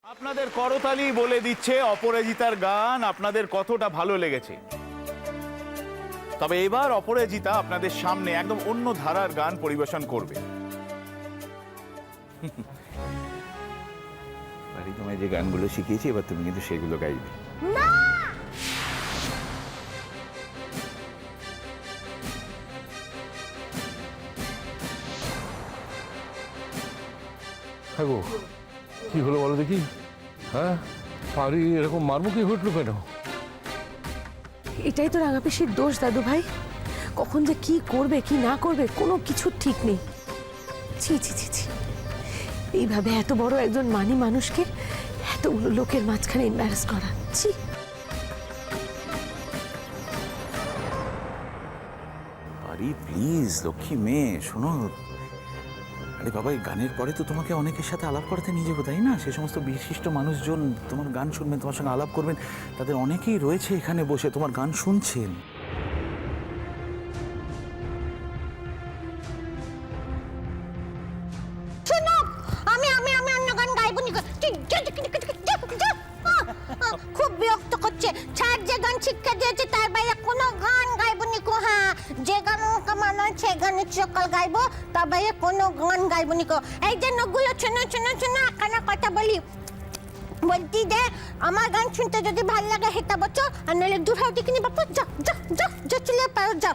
আপনাদের করতালি বলে দিচ্ছে অপরাজিতার গান আপনাদের কতটা ভালো লেগেছে। তবে এবার অপরাজিতা আপনাদের সামনে একদম অন্য ধারার গান পরিবেশন করবে। তোমায় যে গানগুলো শিখিয়েছি এবার তুমি কিন্তু সেগুলো গাইবে। হ্যাঁ গো, কি হলো বলো দেখি? হ্যাঁ, পারি এরকম মারমুখী ঘটলো কেন? এটাই তো রাঙা পিসির দোষ দাদু ভাই। কখন যে কি করবে কি না করবে কোনো কিছু ঠিক নেই। ছি ছি ছি ছি, এইভাবে এত বড় একজন মানি মানুষকে এতগুলো লোকের মাঝখানে এম্বারাস করা। ছি। আরে প্লিজ লক্ষ্মী মেয়ে শোনো। আরে বাবা, এই গানের পরে তো তোমাকে অনেকের সাথে আলাপ করাতে নিয়ে যাবো, তাই না? সে সমস্ত বিশিষ্ট মানুষজন তোমার গান শুনবেন, তোমার সঙ্গে আলাপ করবেন। তাদের অনেকেই রয়েছে এখানে বসে তোমার গান শুনছেন। খুব বিরক্ত করছে। ছাড়, যে গান শিক্ষা দিয়েছে তার বাইরে কোনো গান গাইবো নিকো। হ্যাঁ, যে গান মানা সে গানের সকাল গাইবো, তার বাইরে কোনো গান গাইবো নিকো। এই যে নগুলো শোনো শোনো শোনো, এখানে কথা বলতি দে। আমার গান শুনতে যদি ভাল লাগে হেতা বচো, আর নাহলে দূর হাও দিকে নি বাপু। যা যা যা যা, চলে পারো যা।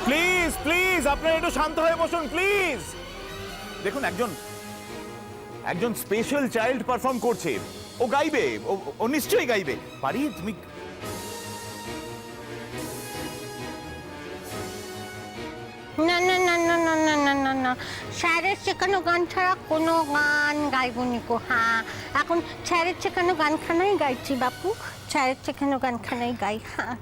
প্লিজ প্লিজ আপনারা একটু শান্ত হয়ে বসুন প্লিজ। দেখুন, একজন স্পেশাল চাইল্ড পারফর্ম করছে। ও গাইবে, ও নিশ্চয়ই গাইবে। পারি তুমি? না না না না না না না না না, স্যারের শেখানো গান ছাড়া কোনো গান গাইবো নিকো। হ্যাঁ, এখন স্যারের শেখানো গানখানাই গাইছি বাপু। স্যারের শেখানো গানখানাই গাই। হ্যাঁ,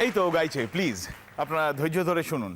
এই তো গাইছে। প্লিজ আপনারা ধৈর্য ধরে শুনুন।